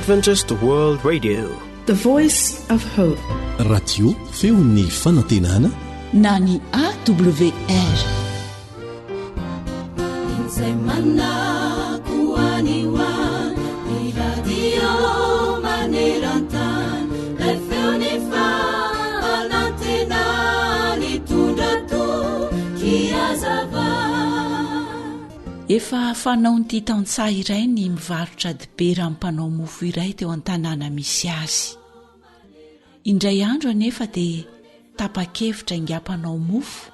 Adventist World Radio, the voice of hope. Radio feon'ny fanantenana na ny AWR. Efa fanao nyity taon-tsaha iray ny mivarotra dibera amin'ny mpanao mofo iray teo an-tanàna misy azy. Indray andro anefa dia tapa-kevitra ingam-panao mofo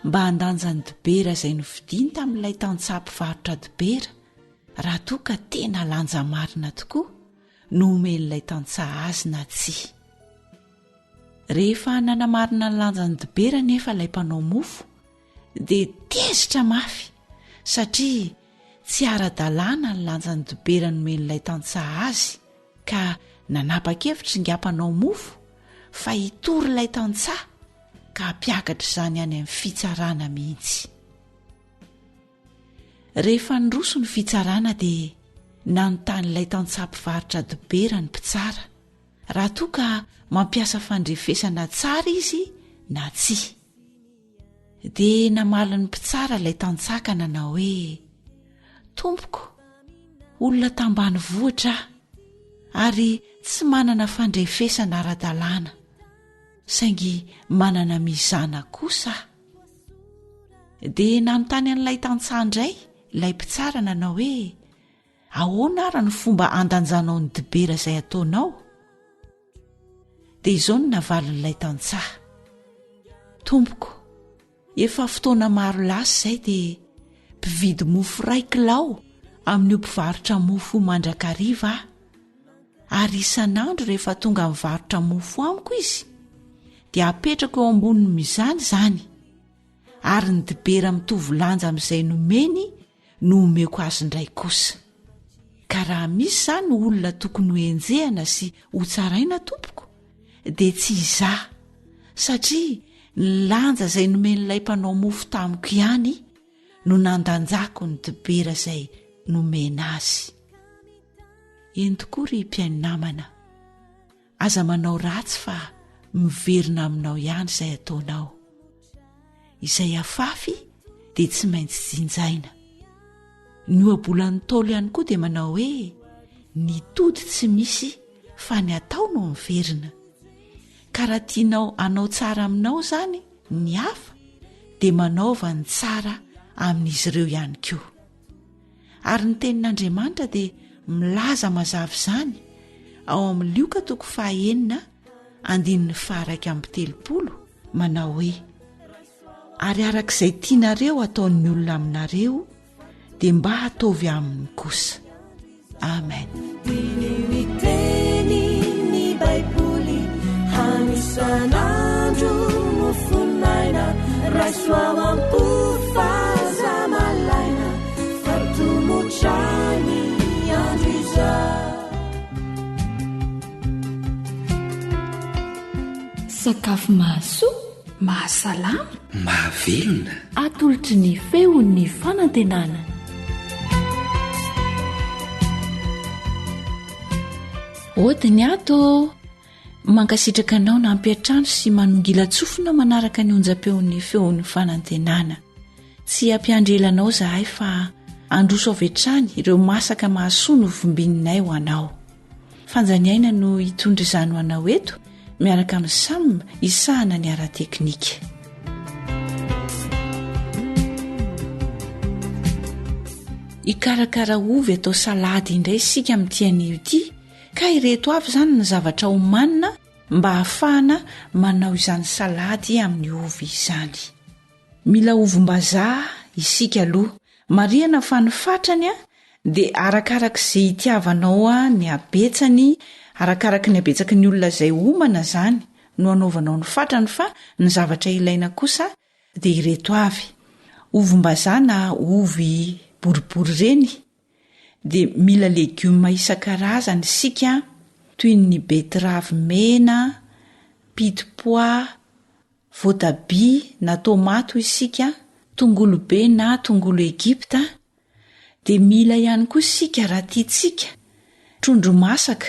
mba handanjany dibera izay novidiany tamin'ilay taon-tsaha mpivarotra dibera raha toa ka tena lanja marina tokoa no omen'ilay taon-tsaha azy na tsia. Rehefa nanamarina ny lanjany dibera nefa ilay mpanao mofo dia tezitra mafy satria tsy ara-dalàna ny lanjany dibera nomen'ilay taon-tsaha azy ka nanapa-kevitra ingam-panao mofo fa hitory ilay taon-tsaha ka hampiakatra izany any amin'ny fitsarana mihitsy. Rehefa niroso ny fitsarana dia nanontanyilay taon-tsaha mpivarotra dibera ny mpitsara raha toa ka mampiasa fandrefesana tsara izy na tsia. Dia namaly ny mpitsara ilay taon-tsaha ka nanao hoe: "Tompoko, olona tambany vohitra ary tsy manana fandrefesana ara-dalàna, saingy manana mizana kosa." Dia nanontany an'ilay taon-tsaha indray ilay mpitsara nanao hoe: "Ahoana ary ny fomba andanjanao ny dibera izay ataonao?" Dia izao no navalin'ilay taon-tsaha: "Tompoko, efa fotoana maro lasa izay dia mpividy mofo 1 kilao amin'io mpivarotra mofo mandrakariva ary isan'andro rehefa tonga mivarotra mofo amiko izy dia apetrako eo amboniny mizany izany ary ny dibera mitovy lanja amin'izay nomeny no omeko azy indray kosa. Ka raha misy izany olona tokony ho enjehana sy ho tsaraina tompoko dia tsy izaho, satria ny lanja izay nomen'ilay mpanao mofo tamiko ihany no nandanjako ny dibera izay nomena azy." Eny tokoa ry mpiaino namana, aza manao ratsy fa miverina aminao ihany izay ataonao. Izay afafy dia tsy maintsy jinjaina. Ny ohabolan'ny Ntaolo ihany koa dia manao hoe: "Ny tody tsy misy fa ny atao no miverina." Ka raha tianao anao tsara aminao izany ny hafa dia manaova ny tsara amin'izy ireo ihany koa. Ary ny tenin'Andriamanitra dia milaza mazava izany ao amin'ny Lioka 9:9-30 manao hoe: "Ary arak'izay tianareo ataon'ny olona aminareo dia mba ataovy aminy kosa." Amen. Anisan'andro no fonaina raisoamampo fazamalaina fatomotrany andro izay. Sakafo mahasoa, mahasalama, mahavelona, atolotry ny feon'ny fanantenana. Odiny ato mankasitraka anao na ampiatrano sy manongila tsofina manaraka ny onjam-peon'ny feon'ny fanantenana. Tsy ampiandrelanao zahay fa androso avy hatrany ireo masaka mahasoa no vombininay ho anao. Fanjaniaina no hitondra izany ho anao eto miaraka amin'ny Sam isahana ny ara-teknika. Ikarakara ovy atao salady indray isika amin'ity ity. Ka ireto avy izany ny zavatra homanina mba hahafahana manao izany salady amin'ny ovy izany. Mila ovim-bazaha isika aloha. Marihana fa ny fatrany dia arakarak'izay itiavanao ny abetsany, arakaraka ny abetsaky ny olona izay homana izany no anaovanao ny fatrany, fa ny zavatra ilaina kosa dia ireto avy: ovim-bazaha na ovy boribory ireny. Dia mila legioma isan-karazany isika toy ny beteravy mena, piti-pois, voatabia na tomato isika, tongolo be na tongolo Egypta. Dia mila ihany koa isika raha tiantsika trondro masaka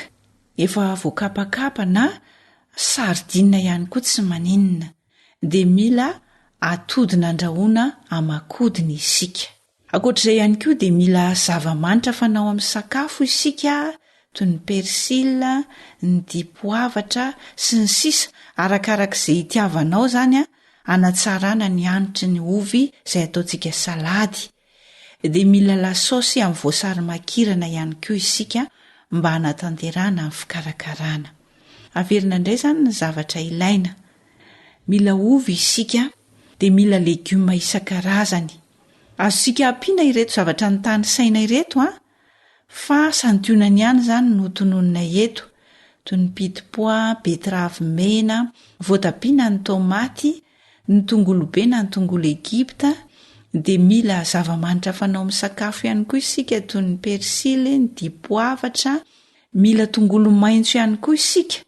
efa voakapakapa na sardina ihany koa tsy maninona dia mila atodina andrahoina aman-kodiny isika. Ankoatr'izay ihany koa dia mila zava-manitra fanao amin'ny sakafo isika toy ny persila, ny dipoavatra sy ny sisa arakarak'izay itiavanao zany anatsarana ny anitry ny ovy izay ataontsika salady. Dia mila lasosy amin'ny voasary makirana ihany koa isika mba hanatanterana amin'ny fikarakarana. Averina indray zany ny zavatra ilaina. Mila ovy isika dia mila legioma isan-karazany. Azosika ampiana ireto zavatra ny tany saina ireto fa santionany ihany zany no tononona eto toy ny pitipoa, betravy mena, voatabia na ny tomaty, ny tongolo be na ny tongolo Egypta. Dia mila zava-manitra fanao amin'ny sakafo ihany koa isika toy ny persily, ny dipoavatra, mila tongolo maitso ihany koa isika.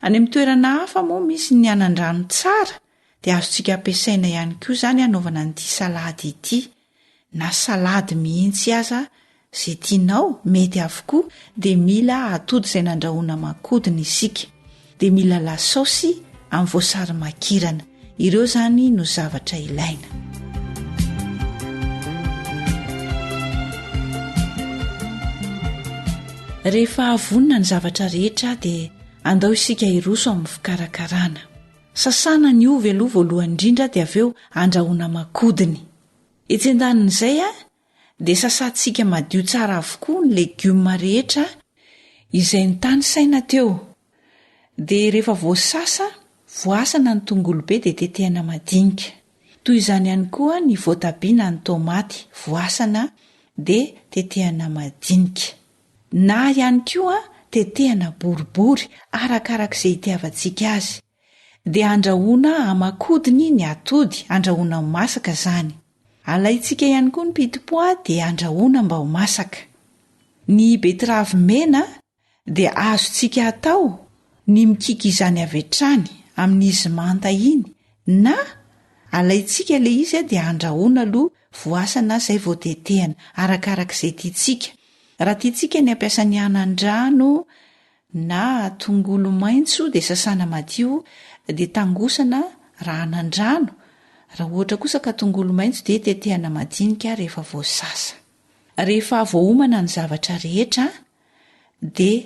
Any amin'ny toerana hafa moa misy ny anan-drano tsara dia azontsika ampiasaina ihany koa zany anaovana an'ity salady ity. Na salady mihitsy aza izay tianao mety avokoa dia mila atody izay nandrahoina aman-kodiny isika. Dia mila lasosy amin'ny voasary makirana. Ireo zany no zavatra ilaina. Rehefa avonina ny zavatra rehetra dia andao isika hiroso amin'ny fikarakarana. Sasana ny ovy aloha voalohany indrindra dia avy eo andrahoina aman-kodiny. Etsendanin'izay dia sasantsika madio tsara avokoa ny legioma rehetra izay ny tany saina teo. Dia rehefa voasasa, voasana ny tongolo be dia tetehana madinika. Toy izany ihany koa ny voatabia na ny tomaty, voasana dia tetehana madinika. Na ihany koa tetehana boribory arakarak'izay itiavantsika azy. Dia andrahoina aman-kodiny ny atody, andrahoina masaka zany. Alaitsika ihany koa ny pitipoa dia andrahoina mba ho masaka. Ny betravy mena dia azontsika atao ny mikika izany avy hatrany amin'izy manta iny, na alaitsika ilay izy dia andrahoina aloha voasana izay vao tetehana arakarak'izay tiantsika. Raha tiantsika ny ampiasa ny anan-drano na tongolo maitso dia sasana madio dia tangosana raha anan-drano. Raha ohatra kosa ka tongolo maitso dia tetehana madinika rehefa voasasa. Rehefa voaomana ny zavatra rehetra dia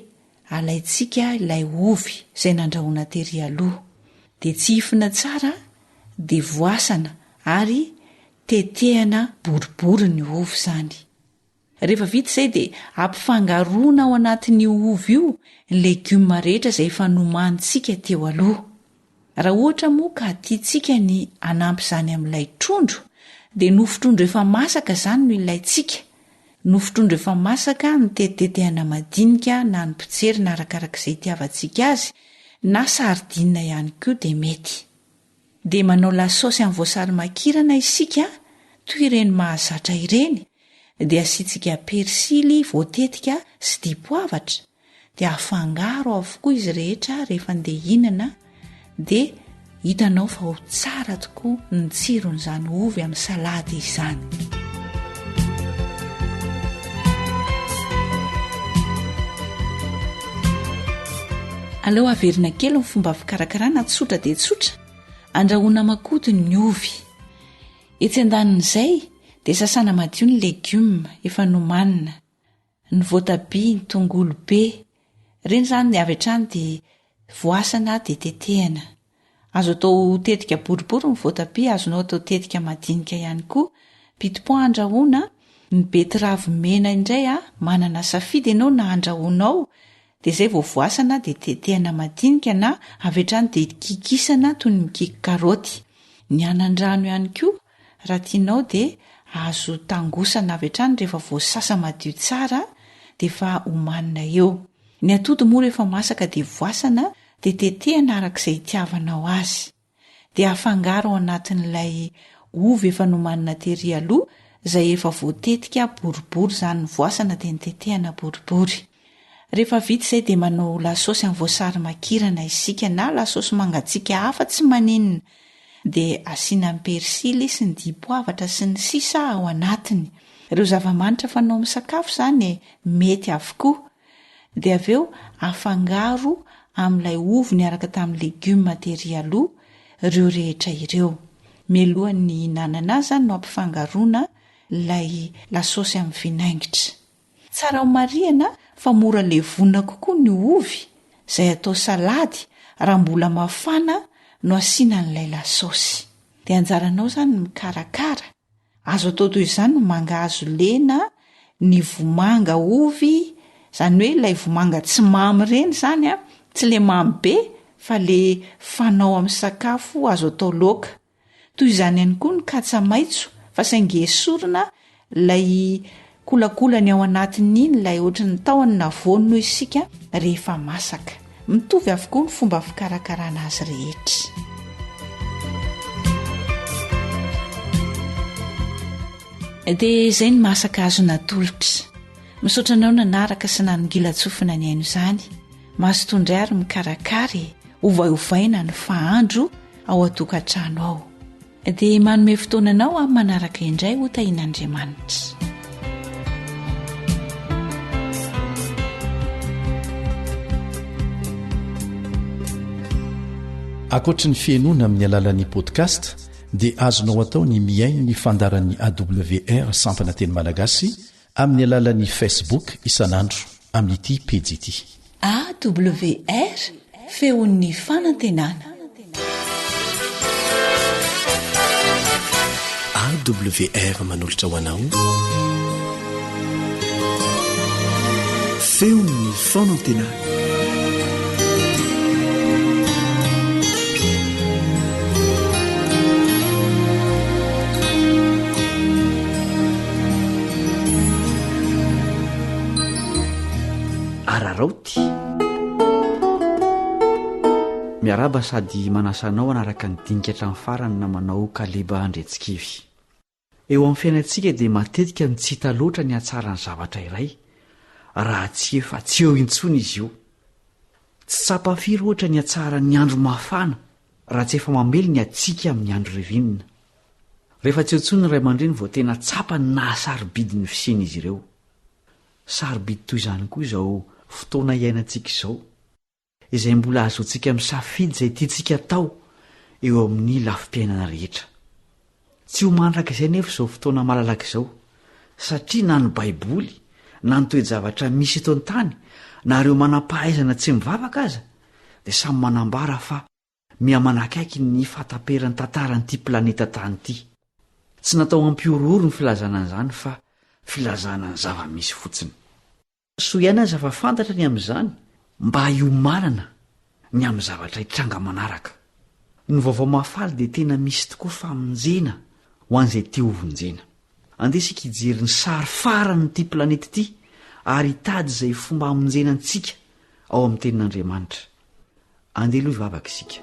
alaitsika ilay ovy izay nandrahoina tery aloha. Dia tsihifina tsara dia voasana ary tetehana boribory ny ovy zany. Rehefa vita izay dia ampifangaroana ao anatin'ny ovy io ny legioma rehetra izay efa nomantsika teo aloha. Raha ohatra moa ka tiantsika ny anampy izany amin'ilay trondro dia nofo-trondro efa masaka zany no ilaitsika. Nofo-trondro efa masaka ny tetitetehana madinika na ny potserina arakarak'izay itiavantsika azy, na sardina ihany koa dia mety. Dia manao lasosy amin'ny voasary makirana isika toy ireny mahazatra ireny. Dia asiantsika persily voatetika sy dipoavatra. Dia afangaro avokoa izy rehetra rehefa andeha hihinana dia hitanao fa ho tsara tokoa ny tsiron'izany ovy amin'ny salady izany. Aleo averina kely ny fomba fikarakarana tsotra dia tsotra. Andrahoina aman-kodiny ny ovy. Etsy andanin'izay dia sasana madio ny legioma efa nomanina, ny voatabia, ny tongolo be. Ireny zany ny avy hatrany dia voasana dia tetehana. Azo atao tetika boribory ny voatabia, azonao atao tetika madinika ihany koa. Pitipoa andrahoina, ny betravy mena indray manana safidy ianao na andrahoinao. Dia izay vao voasana dia tetehana madinika na avy hatrany dia kikisana toy ny mikiky karaoty. Ny anan-drano ihany koa raha tianao dia azo tangosana avy hatrany rehefa voasasa madio tsara dia efa homanina eo. Ny atody moa rehefa masaka dia voasana dia tetehana arak'izay itiavanao azy. Dia afangaro ao anatin'ilay ovy efa nomanina tery aloha izay efa voatetika boribory zany ny voasana dia nitetehana boribory. Rehefa vita izay dia manao lasosy amin'ny voasary makirana isika na lasosy mangatsiaka hafa tsy maninona. Dia asiana persily sy ny dipoavatra sy ny sisa ao anatiny. Ireo zava-manitra fanao amin'ny sakafo zany mety avokoa. dia avy eo afangaro amin'ilay ovy niaraka tamin'ny legioma tery aloha ireo rehetra ireo. Mialohan'ny hinanana azy no ampifangaroana ilay lasosy amin'ny vinaingitra. Tsara ho marihana fa mora levona kokoa ny ovy izay atao salady raha mbola mafana no asiana n'ilay lasosy. Dia anjaranao izany mikarakara. Azo atao toy izany no mangahazo lena, ny vomanga ovy, izany hoe ilay vomanga tsy mamy ireny izany a, tsy le mamy be fa le fanao amin'ny sakafo azo atao laoka. Toy izany ihany koa ny katsa maitso fa saingy esorina ilay kolakolany ao anatin'iny ilay ohatran'ny tahony na voany noho isika rehefa masaka. Mitovy avokoa ny fomba fikarakarana azy rehetra. Dia izay ny masaka azo natolotra. Misaotra anao nanaraka sy nanongilatsofina ny aino izany. Mahazo tondray ary mikarakary, ovaovaina ny fahandro ao atokantrano ao. Dia manome fotoananao amin'ny manaraka indray ho tahin'Andriamanitra. Ankoatra ny fiainoana amin'ny alalan'ny podcast dia azonao atao ny miaino ny fandaran'ny AWR sampana teny malagasy amin'ny alalan'ny Facebook isanandro amin'ity pejy ity. AWR feon'ny fanantenana. AWR manolotra ho anao feon'ny fanantenana. Araraoty miaraba sady manasanao anaraka ny dinikatra amin'ny farany na manao kaleba andretsikivy. Eo amin'ny fiainantsika dia matetika ny tsy hita loatra ny hatsara ny zavatra iray raha tsy efa tsy eo intsony izy io. Tsy sapafiry ohatra ny hatsara ny andro mafana raha tsy efa mamely ny hatsika amin'ny andro ririnina. Rehefa tsy eo intsony ny ray aman-dreny vao tena tsapa ny nahasarobidi ny fisian'izy ireo. Sarobidy toy izany koa izao fotoana iainantsika izao, izay mbola azoantsika misafidy izay tiantsika atao eo amin'ny lafim-piainana rehetra. Tsy ho mandraka izay nefa izao fotoana malalaka izao, satria na ny baiboly na ny toe-javatra misy eto an-tany na ireo manam-pahaizana tsy mivavaka aza dia samy manambara fa mihamanakaiky ny fahataperan'ny tantaran'ity planeta tany ity. Tsy natao hampiororo ny filazana an'izany fa filazana ny zava-misy fotsiny. So ihany aza fa fantatra ny amin'izany mba hiomanana ny amin'ny zavatra hitranga manaraka. Ny vaovao mahafaly dia tena misy tokoa famonjena ho an'izay tia hovonjena. Andesika hijery ny sary farany ity planeta ity ary hitady izay fomba hamonjenantsika ao amin'ny tenin'Andriamanitra. Andeha aloha hivavaka isika.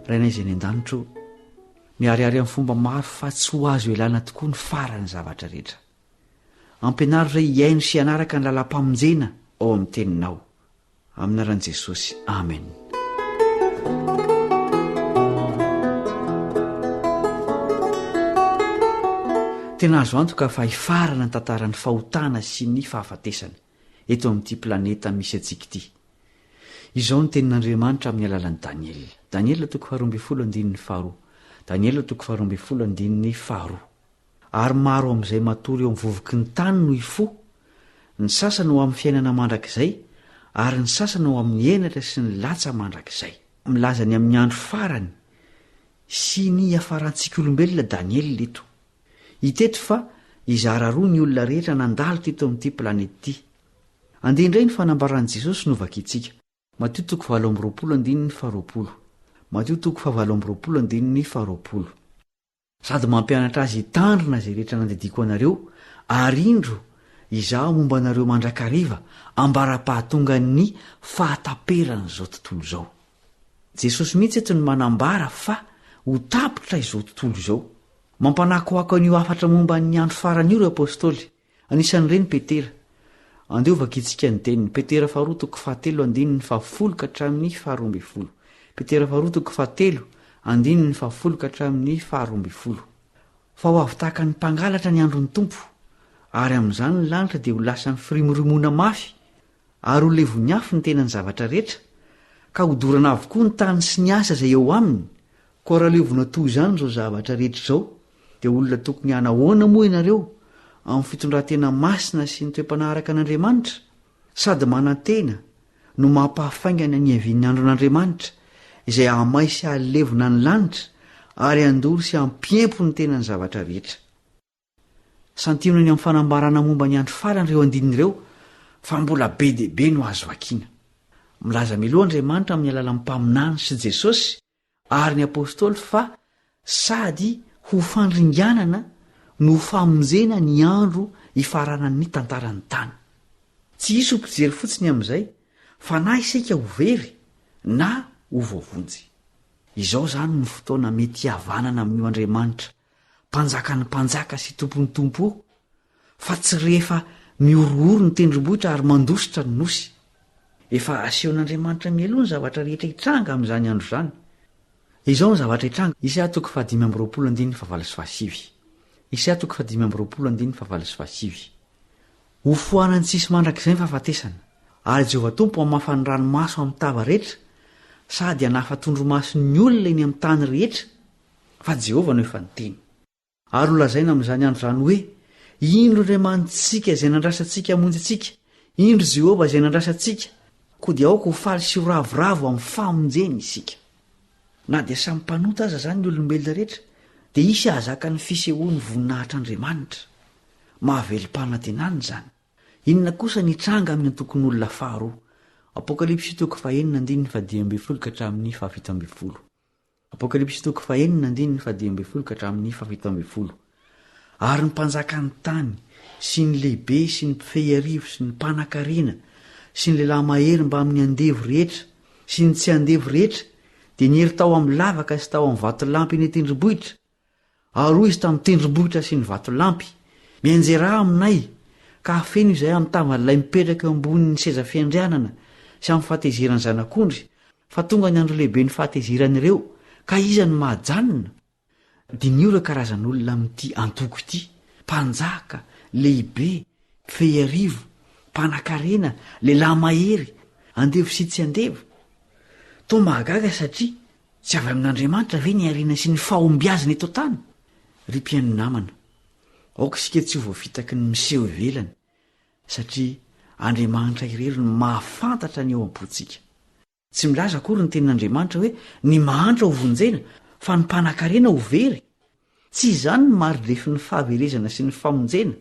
Rainay izay ny an-danitro, miariary amin'ny fomba maro fa tsy ho azo elana tokoa ny farany zavatra rehetra. Ampianaro iray hiaino sy hanaraka ny lalam-pamonjena ao amin'ny teninao. Amin'ny anaran'i Jesosy. Amen. Tena azo antoka fa hifarana ny tantaran'ny fahotana sy ny fahafatesana eto amin'ity planeta misy antsika ity. Izao ny tenin'Andriamanitra amin'ny alalan'i Daniel. Daniel 12:2. Daniel 12:2. Ary maro amin'izay matory eo amin'ny vovoky ny tany no hifo, ny sasany ho amin'ny fiainana mandrakizay ary ny sasany ho amin'ny henatra sy ny latsa mandrakizay. Milazany amin'ny andro farany sy ny hafarantsika olombelona Daniel leto. Hiteto fa izara roa ny olona rehetra nandalo teto amin'ity planeta ity. Andeha indray ny fanambaran'i Jesosy novakitsika. Mateo 7:20. Mateo 7:20. Sady mampianatra azy hitandrina izay rehetra nandediko anareo, ary indro izaho momba anareo mandrakariva ambara-pahatonga ny fahataperan'izao tontolo izao. Jesosy mihitsy eto ny manambara fa ho tapitra izao tontolo izao. Mampanakohako an'io afatra momba ny andro farany io ireo apôstôly. Anisan'ireny Petera. Andeo vakitsika ny teniny. Petera 2:1-10. Petera 2:1-10. fa ho avy tahaka ny mpangalatra ny androny tompo ary amin'izany ny lanitra dia ho lasany firimorimoana mafy ary ho levony afy ny tenany zavatra rehetra ka hodorana avokoa ny tany sy ny asa izay eo aminy. Koa raha levona toy izany izao zavatra rehetra izao dia olona tokony hanahoana moa ianareo amin'ny fitondrantena masina sy ny toe-panaharaka an'Andriamanitra sady manantena no mampahafaingana ny havian'ny andro an'Andriamanitra izay hamay sy halevona ny lanitra ary andory sy hampiempo ny tenany zavatra rehetra. Santionany amin'ny fanambarana momba ny andro farany ireo andininy ireo fa mbola be deaibe no azo vakiana. Milaza miloha Andriamanitra amin'ny alalan'ny mpaminany sy Jesosy ary ny apôstôly fa sady ho fandringanana no famonjena ny andro hifaranany tantarany tany. Tsy hisy ho mpijery fotsiny amin'izay fa na isika ho very na ho voavonjy. Izao zany ny fotoana mety havanana amin'io Andriamanitra mpanjaka ny mpanjaka sy tompony tompo fa tsy rehefa miorooro ny tendrombohitra ary mandositra ny nosy. Efa asehon'Andriamanitra mialoha ny zavatra rehetra hitranga amin'izany andro izany. Izao ny zavatra hitranga. Isaia 5:5. Ho foanany tsisy mandrakizay ny fahafatesana ary Jehovah Tompo hamafa ny ranomaso amin'ny tava rehetra sady hanafatondromasony olona eny amin'ny tany rehetra fa Jehovah no efa niteny. Ary ho lazaina amin'izany andro izany hoe indro Andriamanitsika izay nandrasantsika hamonjy antsika, indro Jehovah izay nandrasantsika, koa dia aoka ho faly sy ho ravoravo amin'ny famonjeny isika. Na dia samy mpanota aza zany ny olombelona rehetra dia isy ahazaka ny fisehoany voninahitr'Andriamanitra. Mahavelim-panantenana izany. Inona kosa ny tranga amin'ny tokony olona faharoa. Apokalipsy 4:1-12. Apokalipsy 4:1-12. Ary ny mpanjaka ny tany sy ny lehibe sy ny mpifehy arivo sy ny mpanan-karena sy ny lehilahy mahery mba amin'ny andevo rehetra sy ny tsy andevo rehetra dia niery tao amin'ny lavaka sy tao amin'ny vatolampy eny tendrombohitra. Ary hoy izy tamin'ny tendrombohitra sy ny vatolampy, mianjera aminay ka hafeno izay amin'ny tavan'ilay mipetraka eo ambonin'ny seza fiandrianana sy amin'ny fahatezerany zanak'ondry fa tonga ny andro lehibe ny fahatezerany ireo ka iza ny mahajanona. Diniora karazan'olona amin'ity antoko ity: mpanjaka, lehibe, mpifehy arivo, mpanan-karena, lehilahy mahery, andevo sy tsy andevo. Toa mahagaga satria tsy avy amin'Andriamanitra ve ny ariana sy ny fahombiazana eto tany? Ry mpiaino namana, aoka isika tsy ho voavitaky ny miseho ivelany satria Andriamanitra irery no mahafantatra ny eo am-pontsika. Tsy milaza akory ny tenin'Andriamanitra hoe ny mahantra ho vonjena fa ny mpanan-karena ho very. Tsy izany ny maridrefy ny fahaverezana sy ny famonjena.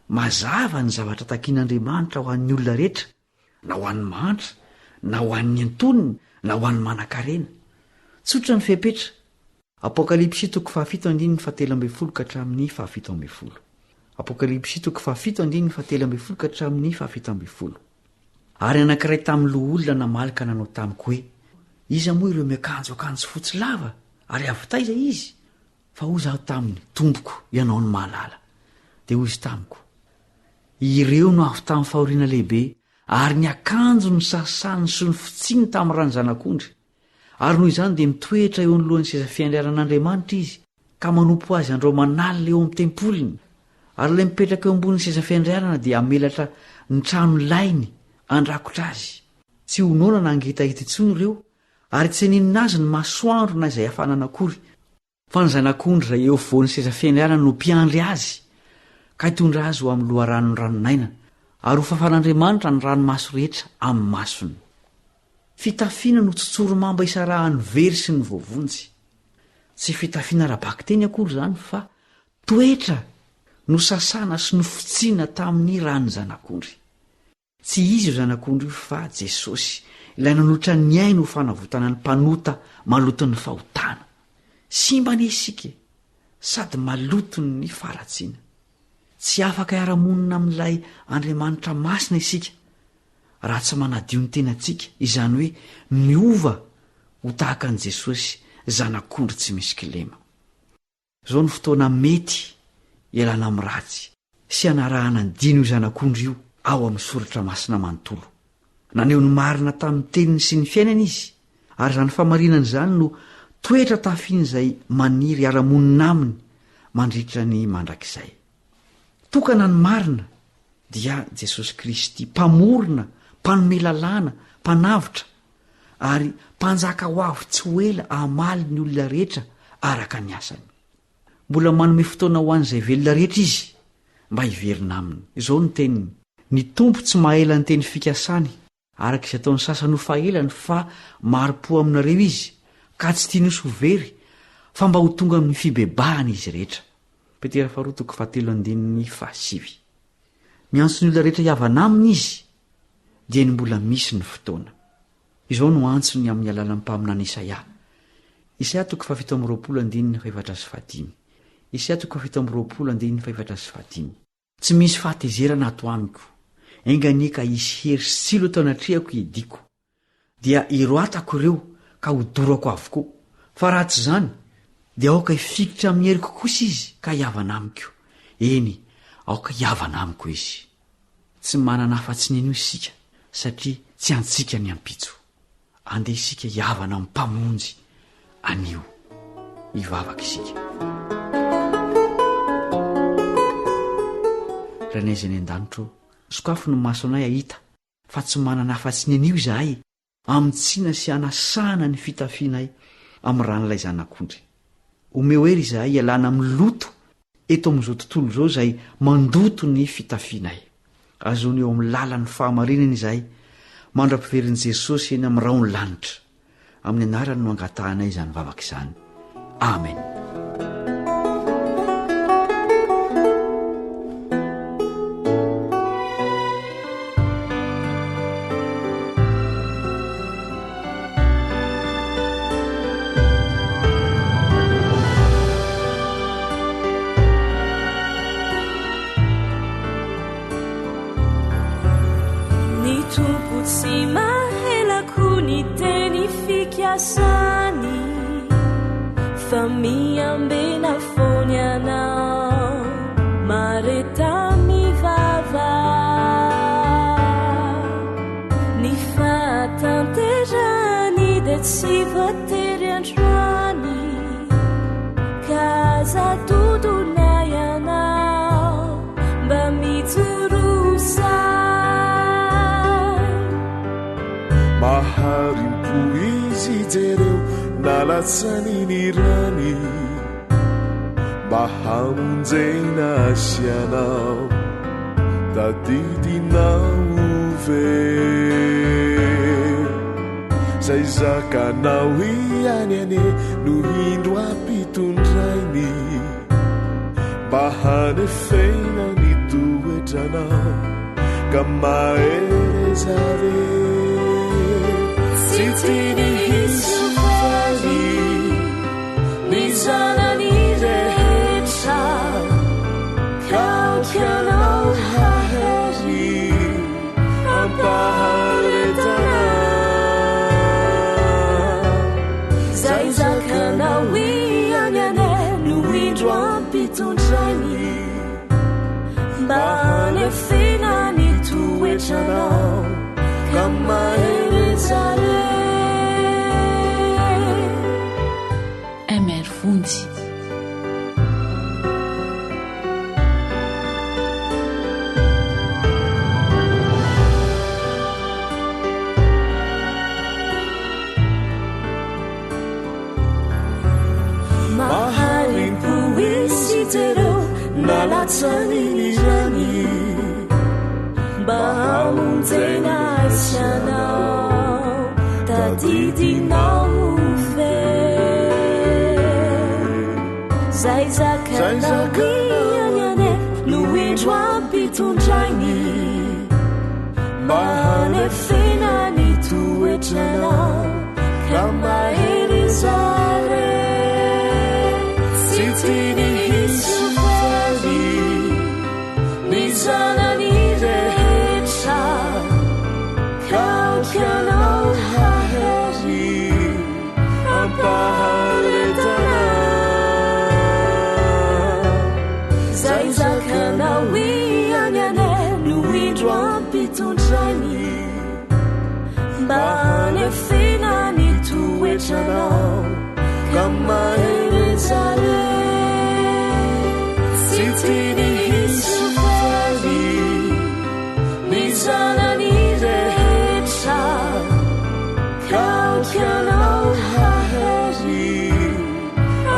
Mazava ny zavatra takian'Andriamanitra ho an'ny olona rehetra, na ho an'ny mahantra, na ho an'ny antoniny, na ho an'ny manan-karena. Tsotra ny fepetra. Apokalipsy 7:17-17. Apokalipsy 7:17-17. Ary anankiray tamin'ny loha olona namalaka nanao tamiko hoe: iza moa ireo miakanjo fotsy lava ary avy taiza izy? Fa hoy zaho taminy: tompoko, ianao ny mahalala. Dia hoy izy tamiko: ireo no avy tamin'ny fahoriana lehibe ary ny akanjo ny sasany sy ny fitsiny tamin'ny rany zanak'ondry. Ary noho izany dia mitoetra eo anolohan'ny seza fiandrianan'Andriamanitra izy ka manompo azy andro manalina eo amin'ny tempoliny. Ary ilay mipetraka eo ambonin'ny seza fiandrianana dia hamelatra ny trano lainy andrakotra azy. Tsy honona na angitahita intsony ireo ary tsy haninona azy ny masoandro na izay hafanana akory. Fa ny zanak'ondry izay eo afovoan'ny seza fiandrianana no mpiandry azy ka hitondra azy ho amin'ny loharanony ranonaina ary ho fafan'Andriamanitra ny ranomaso rehetra amin'ny masony. Fitafiana no tsotsoro-mamba isarahan'ny very sy ny voavonjy. Tsy fitafiana rabaka teny akory izany fa toetra no sasana sy no fitsina tamin'ny rany zanak'ondry. Tsy izy io zanak'ondry io fa Jesosy, ilay nanotra ny ainy ho fanavotana ny mpanota maloton'ny fahotana. Simba ny isika sady malotony ny faratsiana. Tsy afaka hiara-monina amin'ilay Andriamanitra masina isika raha tsy manadio ny tenantsika, izany hoe miova ho tahaka an'i Jesosy, zanak'ondry tsy misy kilema. Izao ny fotoana mety ialana amin'ny ratsy sy hanarahana ny dino io zanak'ondry io ao amin'ny soratra masina manontolo. Naneho ny marina tamin'ny teniny sy ny fiainana izy, ary izany famarinana izany no toetra tafiana izay maniry ara-monina aminy mandritra ny mandrakizay. Tokana ny marina dia Jesosy Kristy mpamorona, mpanome lalàna, mpanavitra ary mpanjaka ho avy tsy ho ela amaly ny olona rehetra araka ny asany. Mbola manome fotoana ho an'izay velona rehetra izy mba hiverina aminy. Izao ny teniny: ny tompo tsy mahela ny teny fikasany araka izay ataon'ny sasany ho fahelany, fa maro-po aminareo izy ka tsy tiany ho very fa mba ho tonga amin'ny fibebahana izy rehetra. Petera 2:7. Miantso ny olona rehetra hiavana aminy izy dia ny mbola misy ny fotoana. Izao no antsony amin'ny alalan'ny mpaminany Isaia. Isaia 7:7. Isaia 7:7. Tsy misy fahatezerana ato amiko, enganyka isy hery silo tao anatrehako ediko, dia iroatako ireo ka hodorako avokoa. Fa raha tsy zany dia aoka hifikitra amin'ny hery kokosa izy ka hiavana amiko. Eny, aoka hiavana amiko izy. Tsy manana afa-tsy nino isika satria tsy antsika ny ampitso. Andeha isika hiavana amin'ny mpamonjy anio hivavaka isika. Ranaiza ny an-danitro, sokafo ny maso anay ahita fa tsy manana afa-tsy nino izahay amintsina sy anasahana ny fitafianay amin'ny ran'ilay zanak'ondry. Omeo ery izahay hialana amin'ny loto eto amin'izao tontolo izao izay mandoto ny fitafianay. Azony eo amin'ny lalan'ny fahamarinana izahay mandra-piveriny Jesosy eny amin'ny raony lanitra. Amin'ny anarany no angatahanay izany vavaka izany. Amen. Fa miambena fony anao mareta mivava ny fatanterany de tsy voatery androany ka zatodonay anao mba mijorosay maharimpo izy jereo nalatsany ny rany mba hamonjena asianao tadidinao ve zay zakanao iany ane no hindro ampitondrainy mba hanefena ny toetranao ka maherezare tsy tiny hisofary mizanany rehetra kaotianao hahery ampaharetana zay zakanao iany ane no indro ampitondrainy mba hanefena ny toetranao ka maherezare Emerfundy. maharimpo izy jereo nalatsany ny rany mba hamonjena asianao tadidinao ve zay zakanao iany ane no indro ampitondrainy mba hanefena ny toetranao ka maherezare tsy tiny hisofary mizanany rehetra kaotianao hahery ampaharetana zay zakanao iany ane no indro ampitondrainy mba hanefena ny toetranao ka maherezare teny hisofary mizanany rehetra kaokianao hahery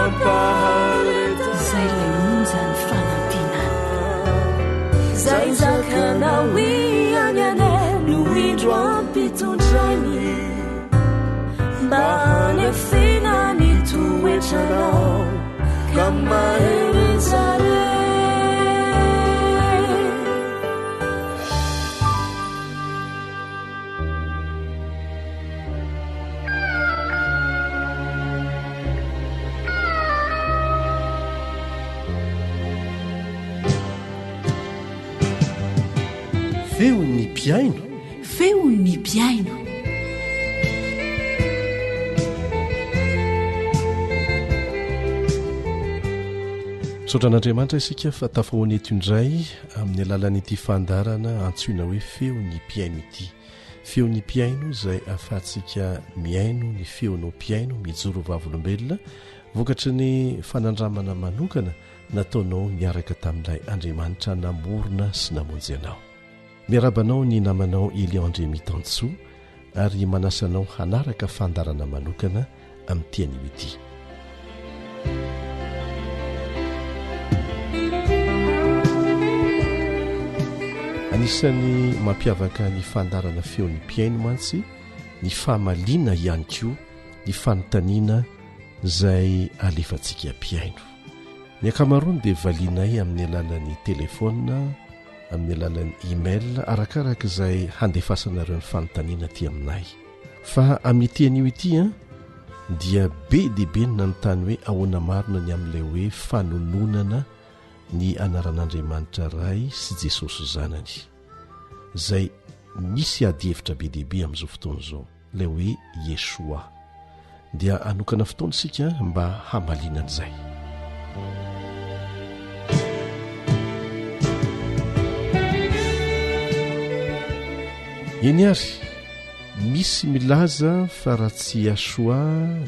ampahareta zay lay onjany fanantenana zay zakanao ianyane no indro ampitondrainy mba hanefinany toetranao ka maherezare feon'ny piaino feon'ny piaino sotran'andriamanitra isika fa tafahoaneto indray amin'ny alalan'ity fandarana antsoina hoe feon'ny piaino ity feon'ny piaino izay ahafahantsika miaino ny feonao piaino mijoro vavolombelona vokatry ny fanandramana manokana nataonao miaraka tamin'ilay andriamanitra namorona sy namonjy anao miarabanao ny namanao Elion André Mitantso ary manasanao hanaraka fandarana manokana amin'ny tian'io ity anisan'ny mampiavaka ny fandarana feon'ny piaino mantsy ny fahamaliana ihany koa ny fanontaniana izay alefantsika piaino ny akamaroany dia valianay amin'ny alalan'ny telefona amin'ny alalan'ny email arakaraka izay handefasanareo ny fanontaniana ty aminay fa amin'nytian'io ity dia be dehibe ny nanontany hoe ahoana marina ny amin'ilay hoe fanononana ny anaran'Andriamanitra ray sy Jesosy zanany izay misy adihevitra be dehibe amin'izao fotoana izao ilay hoe Yeshua dia anokana fotoana isika mba hamalinan'izay eny ary misy milaza fa raha tsy Yeshua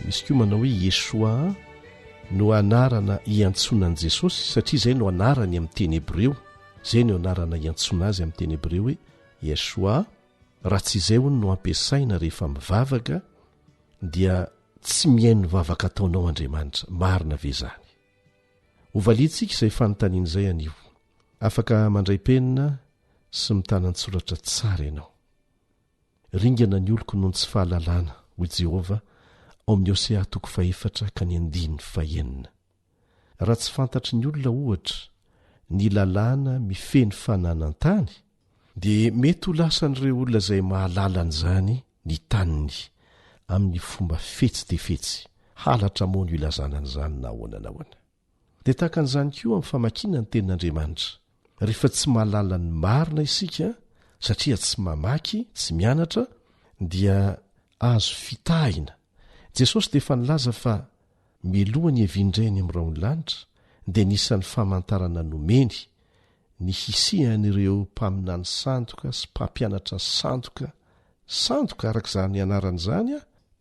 misy koa manao hoe Yeshua no anarana iantsonan'i Jesosy satria izay no anarany amin'ny teny hebreo izay no anarana iantsona azy amin'ny teny hebreo hoe Yeshua raha tsy izay hono no ampiasaina rehefa mivavaka dia tsy mihaino ny vavaka ataonao Andriamanitra marina ve zany hovaliantsika izay fanontaniana izay anio afaka mandray penina sy mitana ny soratra tsara ianao ringana ny oloko noho ny tsy fahalalana hoy Jehova ao amin'ny Hosea 4:1 raha tsy fantatry ny olona ohatra ny lalàna mifeny fananan-tany dia mety ho lasan'ireo olona izay mahalala an'izany ny taniny amin'ny fomba fetsy dia fetsy halatra moa no ilazana an'izany na ahoana na ahoana dia tahaka an'izany koa amin'ny famakiana ny tenin'Andriamanitra rehefa tsy mahalala ny marina isika satria tsy mamaky tsy mianatra dia azo fitahina Jesosy dia efa nilaza fa milohany evindrainy amin'ny raony lanitra dia nisan'ny famantarana nomeny ny hisihan'ireo mpaminany sandoka sy mpampianatra sandoka arak'izany anaran'izany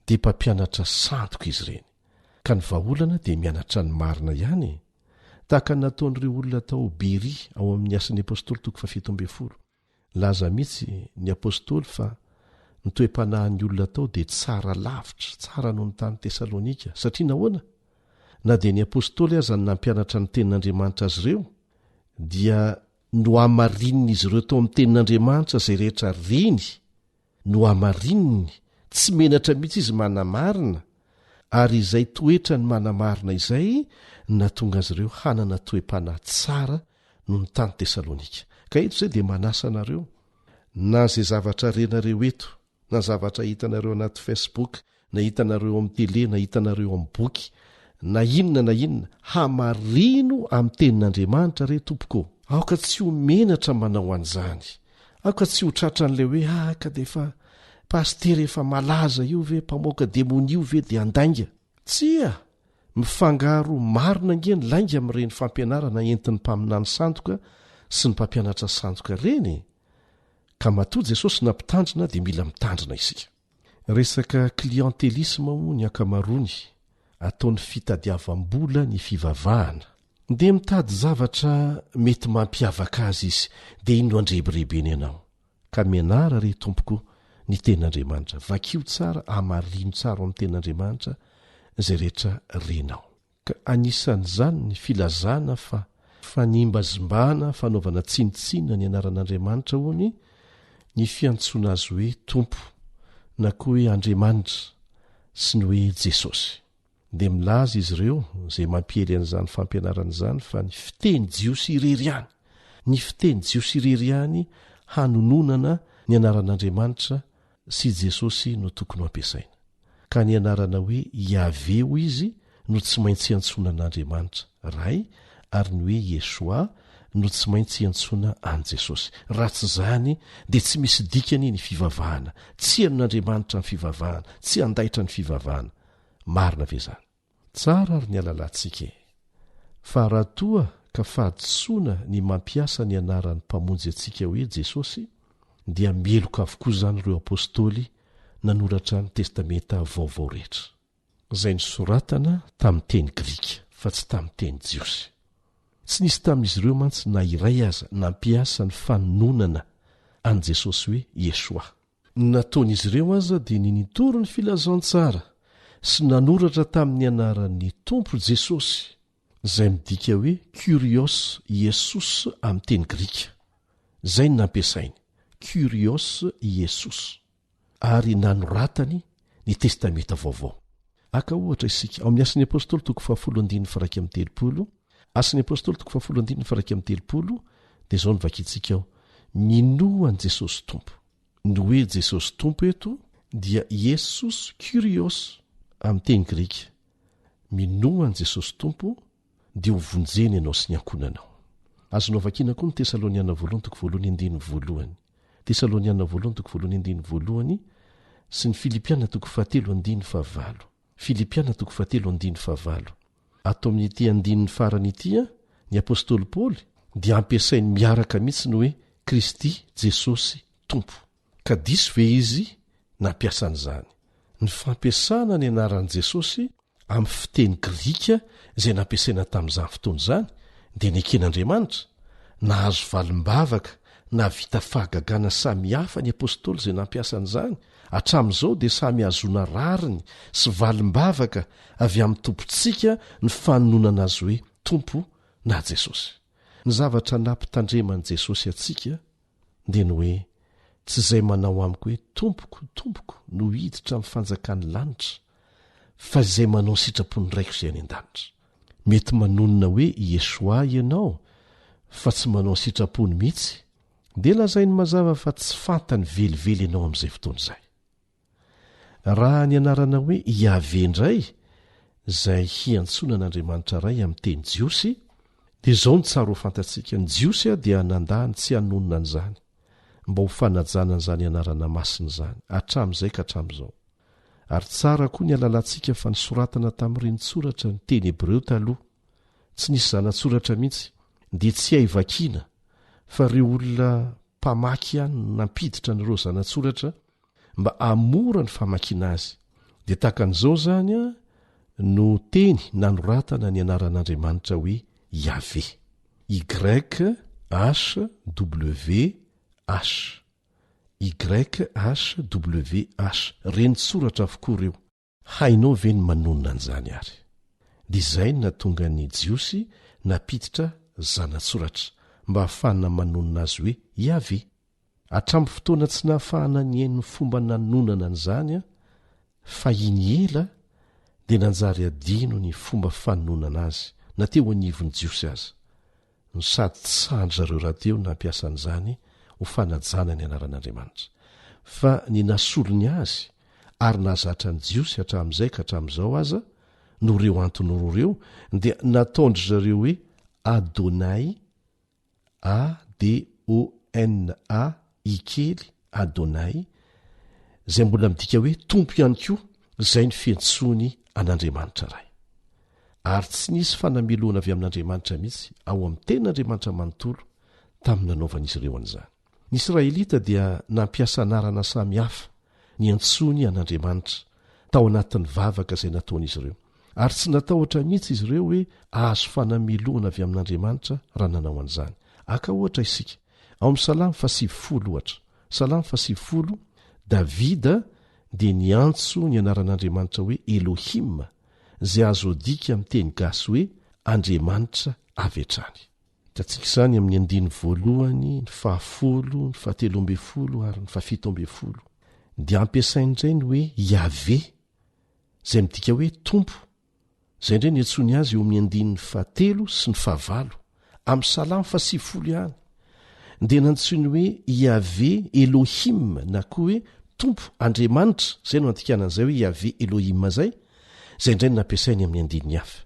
dia mpampianatra sandoka izy ireny ka ny vahaolana dia mianatra ny marina ihany tahaka nataon'ireo olona tao Bery ao amin'ny asan'ny apôstôly 7:10 laza mihitsy ny apôstôly fa ny toe-panahin'ny olona tao dia tsara lavitra tsara noho ny tany Tesalonika satria nahoana na dia ny apôstôly aza ny nampianatra ny tenin'Andriamanitra azy ireo dia no amarininy izy ireo tao amin'ny tenin'Andriamanitra izay rehetra reny no amarininy tsy menatra mihitsy izy manamarina ary izay toetra ny manamarina izay natonga azy ireo hanana toe-panahy tsara noho ny tany Tesalonika ka eto izay dia manasa anareo na izay zavatra renareo eto na zavatra hitanareo anaty Facebook na hitanareo amin'ny tele na hitanareo amin'ny boky na inona hamarino amin'ny tenin'Andriamanitra re tompoko aoka tsy ho menatra manao an'izany aoka tsy ho tratra an'ilay hoe ka dia efa paster efa malaza io ve mpamoaka demoni io ve dia andainga tsia mifangaro marina nge ny lainga amin'ireny fampianarana entin'ny mpaminany sandoka sy ny mpampianatra sandoka reny ka matoa Jesosy nampitandrina dia mila mitandrina isika resaka kliantelisma ny akamarony ataon'ny fitadiavam-bola ny fivavahana dia mitady zavatra mety mampiavaka azy izy dia ino andrebirebeny ianao ka mianara re tompoko ny ten'andriamanitra vakio tsara amarino tsara amin'ny ten'andriamanitra izay rehetra renao ka anisan'izany ny filazana fa fanimbazimbana fanaovana tsinitsinina ny anaran'andriamanitra hony ny fiantsoana azy hoe tompo na koa hoe andriamanitra sy ny hoe jesosy dia milaza izy ireo izay mampiely an'izany fampianaran'izany fa ny fiteny jiosy irery any ny fiteny jiosy irery any hanononana ny anaran'andriamanitra sy jesosy no tokony ho ampiasaina ka ny anarana hoe iaveo izy no tsy maintsy antsoina an'andriamanitra ray ary ny hoe yesoa no tsy maintsy antsoina an' jesosy raha tsy zany dia tsy misy dikany ny fivavahana tsy an'andriamanitra ny fivavahana tsy andaitra ny fivavahana marina ve zany tsara ary ny alalantsika fa raha toa ka fahaditsoana ny mampiasa ny anaran'ny mpamonjy antsika hoe jesosy dia mieloka avokoa izany ireo apôstôly nanoratra ny testamenta vaovao rehetra izay nisoratana tamin'ny teny grika fa tsy tamin'ny teny jiosy tsy nisy tamin'izy ireo mantsy na iray aza nampiasa ny fanononana an' jesosy hoe yesoa nataon'izy ireo aza dia ny nitoro ny filazantsara sy nanoratra tamin'ny anaran'ny tompo jesosy izay midika hoe kurios yesos amin'ny teny grika izay ny nampiasainy kurios yesos ary nanoratany ny testamenta vaovao aka ohatra isika ao amin'ny asin'ny apôstôly toko 7:1 asin'ny apôstôly toko 7:1 dia izao nyvakintsika ao mino an' jesosy tompo ny hoe jesosy tompo eto dia yesos kurios amin'ny teny grika mino an' jesosy tompo dia hovonjeny ianao sy ny ankonanao azonao vakiana koa ny tesaloniana 1:1 tesaloniana 1:1 sy ny filipiana 3:7 filipiana 3:7 atao amin'ity andininy farany itya ny apôstôly paoly dia ampiasainy miaraka mihitsy ny hoe kristy jesosy tompo ka diso ve izy nampiasan'izany ny fampiasana ny anaran'i jesosy amin'ny fiteny grika izay nampiasaina tamin'izany fotoana izany dia ny eken'andriamanitra nahazo valim-bavaka na vita fahagagana samihafa ny apôstôly izay nampiasan'izany hatramin'izao dia samy hazona rariny sy valim-bavaka avy amin'ny tompontsika ny fanononana azy hoe tompo na jesosy ny zavatra nampitandreman'i jesosy atsika dia ny hoe tsy izay manao amiko hoe tompoko tompoko no hiditra amin'ny fanjakan'ny lanitra fa izay manao sitrapony raiko izay any an-danitra mety manonona hoe yesoa ianao fa tsy manao sitrapony mihitsy dia lazainy mazava fa tsy fantany velively ianao amin'izay fotoana izay raha ny anarana hoe iave indray izay hiantsoana an'andriamanitra ray amin'ny teny jiosy dia izao ny tsara ho fantatsika ny jiosy a dia nandahany tsy hanonona an'izany mba ho fanajana n'izany anarana masina izany hatramin'izay ka hatramin'izao ary tsara koa ny alalantsika fa nisoratana tamin'ireny tsoratra ny teny hebreo taloha tsy nisy zanatsoratra mihitsy dia tsy haivakiana fa ireo olona mpamaky ihany nampiditra n'ireo zanatsoratra mba amora ny famakiana azy dia takan'izao zany a no teny nanoratana ny anaran'andriamanitra hoe yave YHWH YHWH reny tsoratra avokoa ireo hainao ve ny manonona an'izany ary dia izay no natonga ny jiosy napiditra zanatsoratra mba hahafahana manonona azy hoe yave hatramin'ny fotoana tsy nahafahana ny hain'ny fomba nanonana an'izany a fa iny ela dia nanjary adino ny fomba fanononana azy na teo anivon'ny jiosy azy no sady tsandry zareo raha teo nampiasan'izany ho fanajana ny anaran'andriamanitra fa ny nasolony azy ary nahazatra ny jiosy hatramin'izay ka hatramin'izao aza no reo antonoro reo dia nataondry zareo hoe adonay ADONA ikely adonay izay mbola midika hoe tompo ihany koa izay ny fiantsony an'andriamanitra ray ary tsy nisy fanameloana avy amin'andriamanitra mihitsy ao amin'ny ten'andriamanitra manontolo tamin'ny nanaovan'izy ireo an'izany ny israelita dia nampiasa anarana samihafa ny antsony an'andriamanitra tao anatin'ny vavaka izay nataon'izy ireo ary tsy natao ohatra mihitsy izy ireo hoe ahazo fanamelohana avy amin'andriamanitra raha nanao an'izany. Aka ohatra isika ao amin'ny Salamo 110 ohatra. Salamo 110 Davida dia niantso ny anaran'Andriamanitra hoe Elohim, izay azo adika amin'ny teny gasy hoe Andriamanitra avy hatrany. Hitantsika izany amin'ny 1, ny 10, ny 17 ary ny 17. Dia ampiasaindray ny hoe Yahve, izay midika hoe tompo. Izay indray ny antsony azy eo amin'ny 1 sy ny 9 amin'ny Salamo 110 ihany. Dia nantsony hoe Yahve Elohim, na koa hoe tompo Andriamanitra, izay no antikanan'izay hoe Yahve Elohim zay, izay indray ny nampiasainy amin'ny 1 hafa.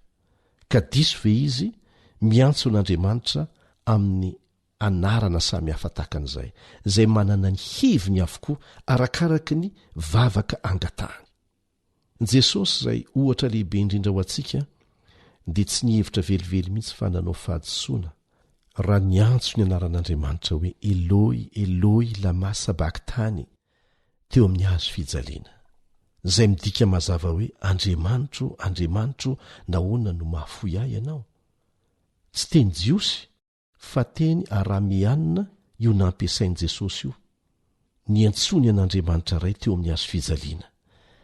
Ka diso ve izy miantso an'Andriamanitra amin'ny anarana samy hafa takan'izay, izay manana ny heviny avokoa arakaraka ny vavaka angatahany. Jesosy izay ohatra lehibe indrindra ho antsika dia tsy nihevitra velively mihitsy fa nanao fahadisoana raha niantso ny anaran'Andriamanitra hoe Eloi, Eloi lama sabakitany teo amin'ny hazo fijaliana, izay midika mazava hoe Andriamanitro, Andriamanitro, nahoana no mahafoy ahy ianao? Tsy teny jiosy fa teny aramianina io nampiasain'i Jesosy io, niantsony an'Andriamanitra iray teo amin'ny hazo fijaliana,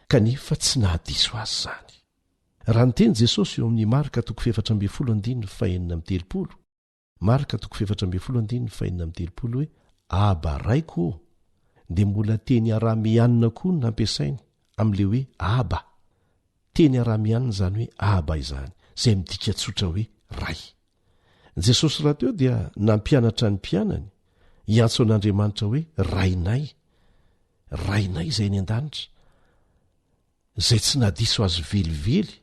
kanefa tsy nahadiso azy izany. Raha niteny Jesosy eo amin'ny Marka 4:4-5 Marka 4:4-5 hoe Aba raiko, dia mbola teny aramianina koa no nampiasainy amin'ile hoe Aba. Teny aramianina izany hoe Aba izany, izay midika tsotra hoe ray. Jesosy raha teo dia nampianatra ny mpianany hiantso an'Andriamanitra hoe rainay, rainay izay ny an-danitra, izay tsy nahadiso azy velively,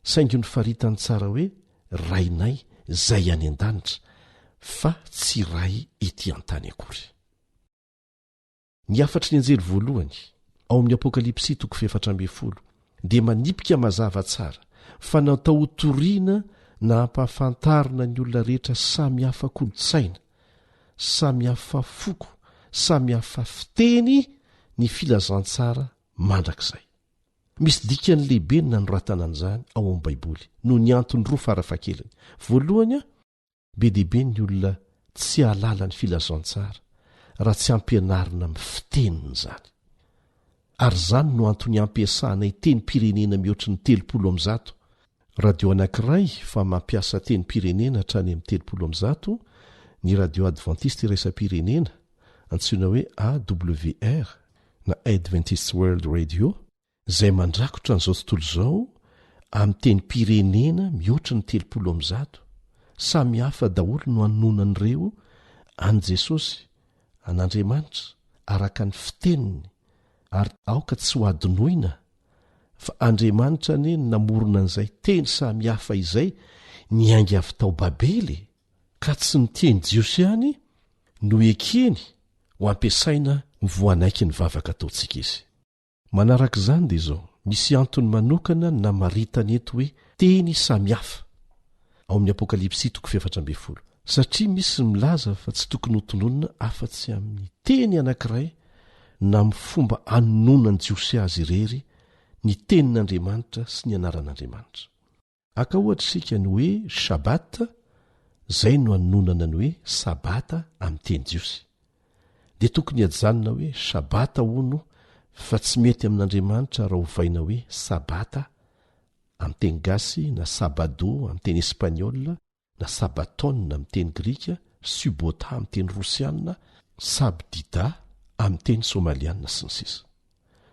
saingy ny faritany tsara hoe rainay izay any an-danitra, fa tsy ray ety an-tany akory. Ny afatry ny anjely voalohany ao amin'ny Apokalipsy 4:10 dia manipika mazava tsara fa natao toriana na hampafantarina ny olona rehetra samy hafa kolotsaina, samy hafa foko, samy hafa fiteny ny filazantsara mandrakizay. Misy dikany lehibe ny nanoratana an'izany ao amin'ny Baiboly no ny antony roa farafahakeliny. Voalohany, be dehibe ny olona tsy halala ny filazantsara raha tsy ampianarina amin'ny fiteniny izany. Ary izany no antony ampiasana teny-pirenena mihoatra ny 300. Radio anankiray fa mampiasa teny-pirenena hatrany amin'ny 300, ny radio Adventiste Iraisam-pirenena, antsoina hoe AWR na Adventist World Radio, izay mandrakotra n'izao tontolo izao amin'ny teny-pirenena mihoatra ny 300. Samy hafa daholo no anonan'ireo an' Jesosy, an'Andriamanitra, araka ny fiteniny, ary aoka tsy ho adinoina fa Andriamanitra ane namorona an'izay teny samy hafa izay niainga avy tao Babely, ka tsy ny teny jiosy ihany no ekeny ho ampiasaina mivoanaiky ny vavaka ataontsika izy. Manaraka izany dia izao, misy antony manokana namaritany eto hoe teny samy hafa ao amin'ny Apokalipsy 4:10, satria misy milaza fa tsy tokony ho tononona afa-tsy amin'ny teny anankiray na amin'ny fomba anononany jiosy azy irery ny tenin'Andriamanitra sy ny anaran'Andriamanitra. Aka ohatra isika ny hoe Shabata, izay no anonana ny hoe Sabata amin'ny teny jiosy. Dia tokony hajanona hoe Shabata hono fa tsy mety amin'Andriamanitra raha hovaina hoe Sabata amin'ny teny gasy, na Sabado amin'ny teny espaniola, na Sabatona amin'ny teny grika, Subota amin'ny teny rosianina, Sabdida amin'ny teny somaliana sy ny sisa.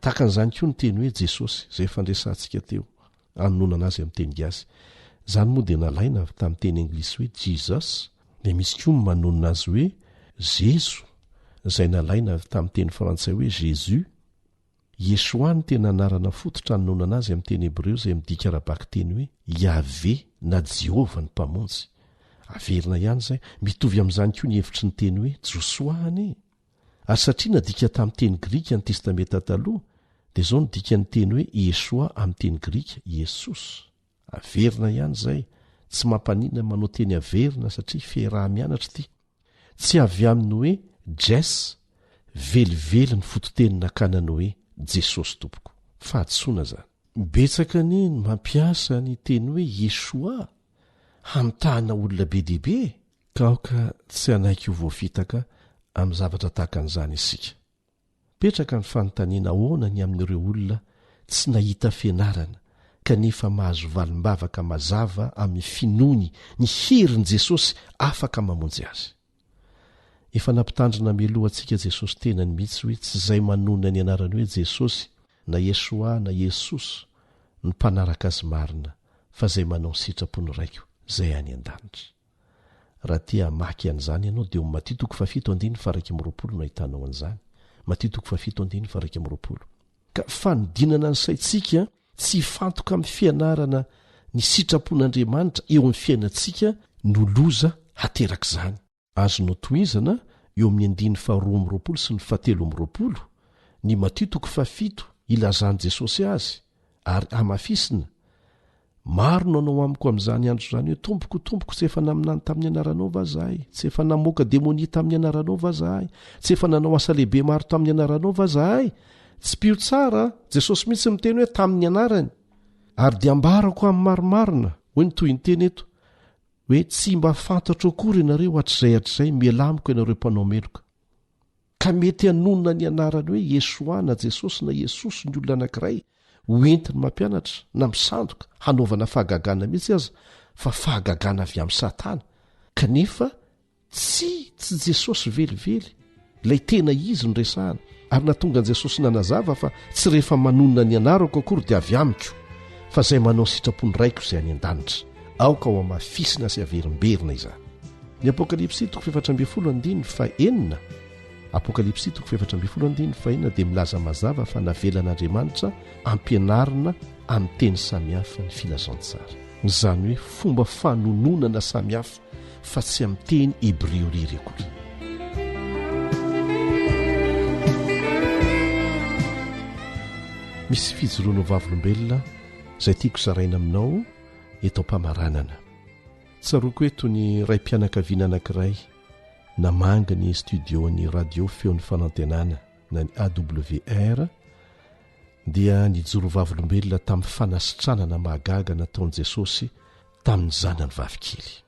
Takan'izany koa ny teny hoe Jesosy izay fandresantsika teo, anonana azy amin'ny teny gasy. Izany moa dia nalaina tamin'ny teny anglisy hoe Jesus, dia misy koa manonona azy hoe Jesu, izay nalaina tamin'ny teny frantsay hoe Jésus. Yeshua ny tena anarana fototra anonana azy amin'ny teny Hebreo, izay midika arabaky teny hoe Yahve na Jehovah ny mpamonjy. Averina ihany izay, mitovy amin'izany koa ny hevitry ny teny hoe Josoahany. Ary satria nadika tamin'ny teny grika ny testamenta taloha, dia izao ny dika ny teny hoe Yeshua amin'ny teny grika Yesus. Averina ihany izay, tsy mampanina manao teny averina satria fiaraha-mianatra ity. Tsy avy aminy hoe Jes, velively ny fototenina kanany hoe Jesosy tompoko. Fahadisoana izany. betsaka ny mampiasa ny teny hoe Yeshua hamitahana olona be dibe kaoka tsy anaiky ho voafitaka amin'ny zavatra tahaka an'izany isika. Petraka ny fanontaniana ahoana ny amin'ireo olona tsy nahita fianarana kanefa mahazo valim-bavaka mazava amin'ny finoany ny herin'i Jesosy afaka mamonjy azy. Efa nampitandrina melohantsika Jesosy tenany mihitsy hoe tsy izay manonona ny anarany hoe Jesosy na Yeshua na Jesosy ny mpanaraka azy marina fa izay manao ny sitrapony raiko izay any an-danitra. Raha tia maky an'izany ianao dia Matteo 7:1-20 no ahitanao an'izany. Matteo 7:1-20. Ka fanodinana ny saintsika tsy fantoka amin'ny fianarana ny sitrapon'Andriamanitra eo amin'ny fiainantsika no loza hateraka izany. Azonao tohizana eo amin'ny 2:20 sy ny 7:20 ny Matteo 7 ilazany Jesosy azy ary amafisina maro nanao amiko amin'izany andro izany hoe tompoko tsy efa naminany tamin'ny anaranao va zahay, tsy efa namoaka demonia tamin'ny anaranao va zahay, tsy efa nanao asa lehibe maro tamin'ny anaranao va zahay. Tsy pio tsara Jesosy mihitsy miteny hoe tamin'ny anarany ary dia ambarako amin'ny marimarina hoe ny toy ny teny eto hoe tsy mba fantatra akory ianareo hatr'izay mialamiko ianareo mpanao meloka. Ka mety hanonona ny anarany hoe Yeshua na Jesosy na Jesosy ny olona anankiray hoentiny mampianatra na misandoka hanaovana fahagagana mihitsy aza fa fahagagana avy amin'ny Satana. Kanefa tsy Jesosy velively ilay tena izy no resahana ary natonga an Jesosy nanazava fa tsy rehefa manonona ny anarako akory dia avy amiko fa izay manao sitrapony raiko izay any an-danitra. Aoka ho amafisina sy averimberina izany. Ny Apokalipsy 4:20 Apokalipsy 4:20 dia milaza mazava fa navelan'Andriamanitra ampianarina amin'ny teny samihafa ny filazantsara. Izany hoe fomba fanononana samihafa fa tsy amin'ny teny hebreo iry akory. Misy fijoroana vavolombelona izay tiako zaraina aminao eto am-pamaranana. Tsaroako eto ny ray mpianakaviana anankiray namanga ny studiony radio feon'ny fanantenana na ny AWR dia nijoro vavolombelona tamin'ny fanasitranana mahagaga nataon'i Jesosy tamin'ny zanany vavikely.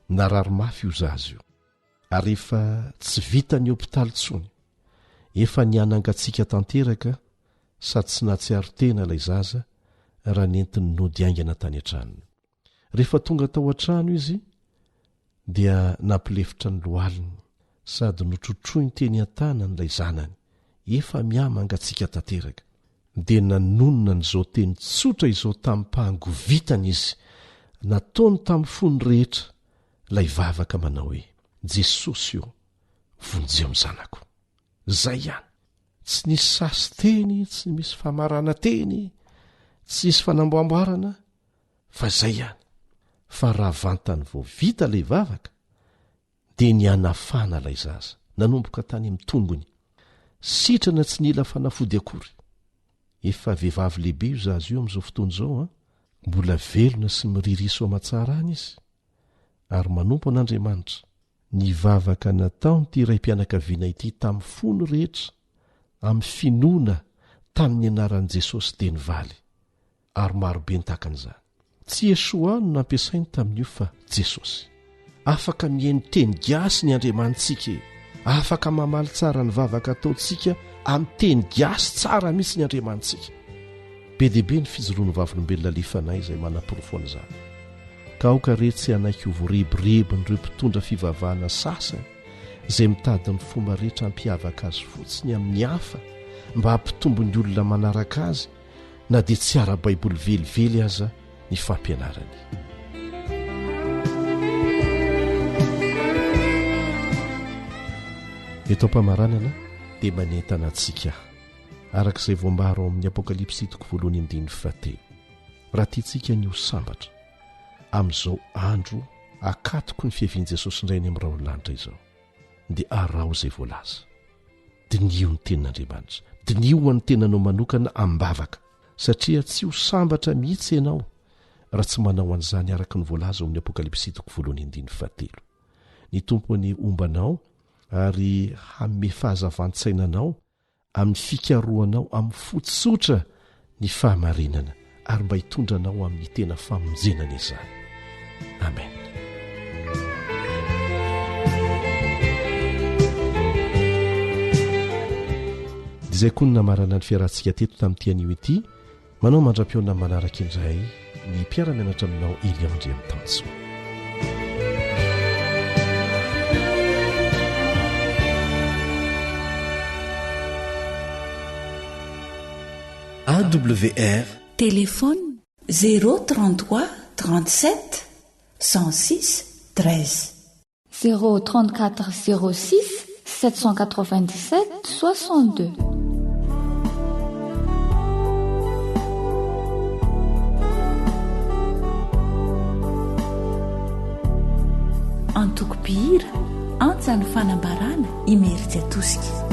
Narary mafy io zazy io ary efa tsy vita ny hopitaly tsony, efa nianangatsika tanteraka sady tsy nahatsiaro tena ilay zaza raha nentiny nody aingana tany an-tranony. Rehefa tonga tao an-trano izy dia nampilefitra ny lohaliny sady notrotroiny teny an-tana n'ilay zanany efa miamangatsika tanteraka dia nanonona n'izao teny tsotra izao tamin'ny mpahangovitana izy nataony tamin'ny fony rehetra ilay vavaka manao hoe Jesosy io vonjeo ny zanako. Zay ihany, tsy nisy sasy teny, tsy misy famarana teny, tsy misy fanamboamboarana fa zay ihany. Fa raha vantany vao vita ilay vavaka dia nianafana ilay zaza nanomboka tany amin'ny tongony, sitrana tsy nila fanafody akory. Efa vehivavy lehibe io zazy io amin'izao fotoana izao mbola velona sy miririso amatsara any izy ary manompo an'Andriamanitra ny vavaka nataony ray mpianakaviana ity tamin'ny fony rehetra amin'ny finoana tamin'ny anaran'i Jesosy teny valy ary marobe ny takan'izany. Tsy Yeshua no nampiasainy tamin'io fa Jesosy. Afaka mihaino teny gasy ny Andriamanitsika, afaka mamaly tsara ny vavaka ataontsika amin'ny teny gasy tsara mihitsy ny Andriamanitsika. Be dia be ny fijoroany vavolombelona lifanay izay manam-porofoana izany. Ka aoka rehetra tsy anaiky ho voarebirebin'ireo mpitondra fivavahana sasany izay mitady ny fomba rehetra hampiavaka azy fotsiny amin'ny hafa mba hampitombo ny olona manaraka azy na dia tsy ara-baiboly velively aza ny fampianarany. Eto am-pamaranana dia manentana antsika arak'izay voambaro ao amin'ny Apokalipsy 1:13 raha tiantsika ny ho sambatra amin'izao andro akatoko ny fiavian'i Jesosy indray ny amin'ny raolanitra izao dia arao izay voalaza. Dinio ny tenin'Andriamanitra, dinio ho an'ny tenanao manokana ambavaka satria tsy ho sambatra mihitsy ianao raha tsy manao an'izany araka ny voalaza ao amin'ny Apokalipsy 1:13. Ny tompony ombanao ary hamme fahazavantsainanao amin'ny fikaroanao amin'ny fotsotra ny fahamarinana ary mba hitondranao amin'ny tena famonjenana izany. Amen. izay koa ny namarana ny fiarantsika teto tamin'ity anio ity manao mandra-pionana manaraka indray ny mpiara-mianatra aminao Eliandry amin'ny tanso. AWR téléphone 033 37 106 13 034 06 797 62. Antokopihira antsa ny fanambarana imeritsy atosika.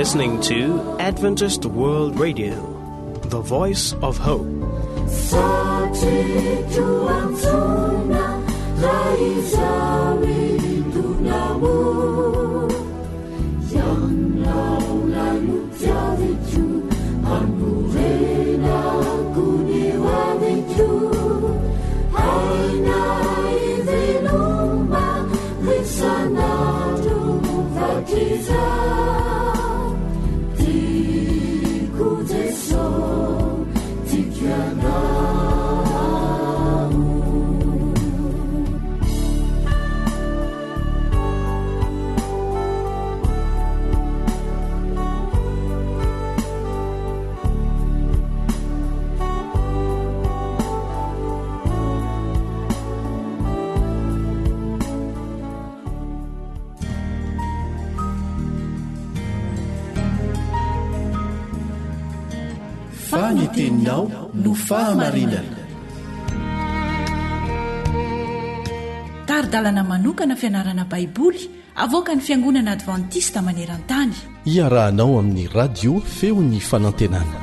Listening to Adventist World Radio, the voice of hope. Faniteninao no fahamarinana. lalana manokana fianarana baiboly avoaka ny fiangonana advantista maneran-tany. iarahanao amin'ny radio feo ny fanantenana.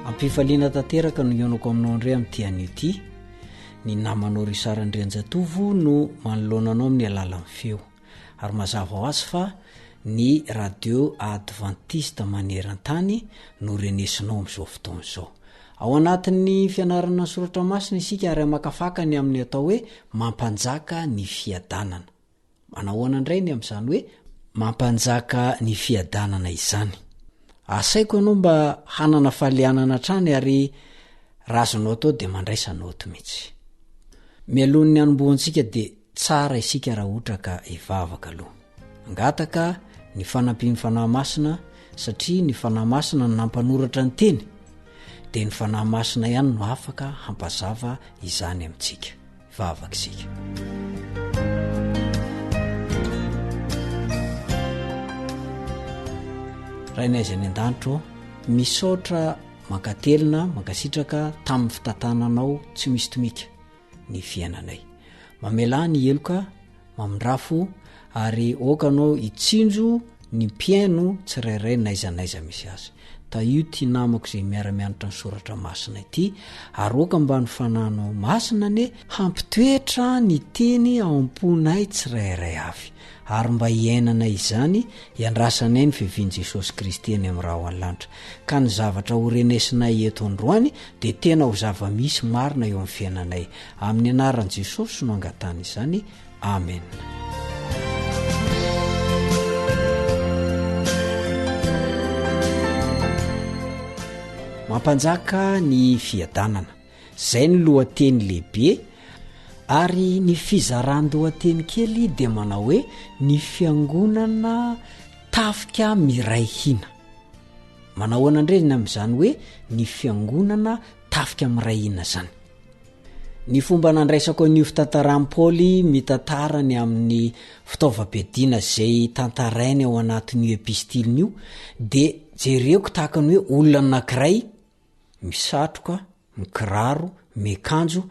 ampifaliana tanteraka no ianako aminao indray amin'ity an'ity ny namanao ry sarandrianjatovo no manoloananao amin'ny alalan'ny feo ary mazava ho azy fa ny radio advantista maneran-tany no renesinao amin'izao fotoana izao. Ao anatin'ny fianarana ny soratra masina isika ary makafakany amin'ny atao hoe mampanjaka ny fiadanana. Manahoana indray ny amin'izany hoe mampanjaka ny fiadanana izany. Asaiko ianao mba hanana falianana trany ary razonao atao dia mandraisanao to mihitsy. Mialohan'ny anombohantsika dia tsara isika raha ohatra ka hivavaka aloha. Angataka ny fanampian'ny fanahy masina satria ny fanahy masina no nampanoratra ny teny. Dia ny fanahy masina ihany no afaka hampazava izany amintsika. Vavaka isika. Rainaiza ny an-danitro, misaotra mankatelina, mankasitraka tamin'ny fitantananao tsy misy tomika ny fiainanay. Mamela ny eloka, mamindrafo ary okanao itsinjo ny mpiaino tsirairay naizanaiza misy azy. Ta io ty namako izay miara-mianatra ny soratra masina ity ary oka mba ny fananao masina ne hampitoetra ny teny ao am-ponay tsirairay avy ary mba hiainana izany iandrasanay ny fiviany Jesosy Kristy eny amin'ny raha ao an-lanitra. Ka ny zavatra ho renesinay eto androany dia tena ho zava-misy marina eo amin'ny fiainanay. Amin'ny anaran'i Jesosy no angatana izany. Amen. Mampanjaka ny fiadanana. Zay ny lohateny lehibe ary ny fizaran-dohateny kely dia manao hoe ny fiangonana tafika miray hina. Manahoana indray amin'izany hoe ny fiangonana tafika miray hina zany. Ny fomba nandraisako an'io fitantaran'i Paoly mitantarany amin'ny fitaovam-piadiana izay tantarainy ao anatin'io epistiliny io dia jereko tahaka ny hoe olona anankiray misatroka, mikiraro, mikanjo,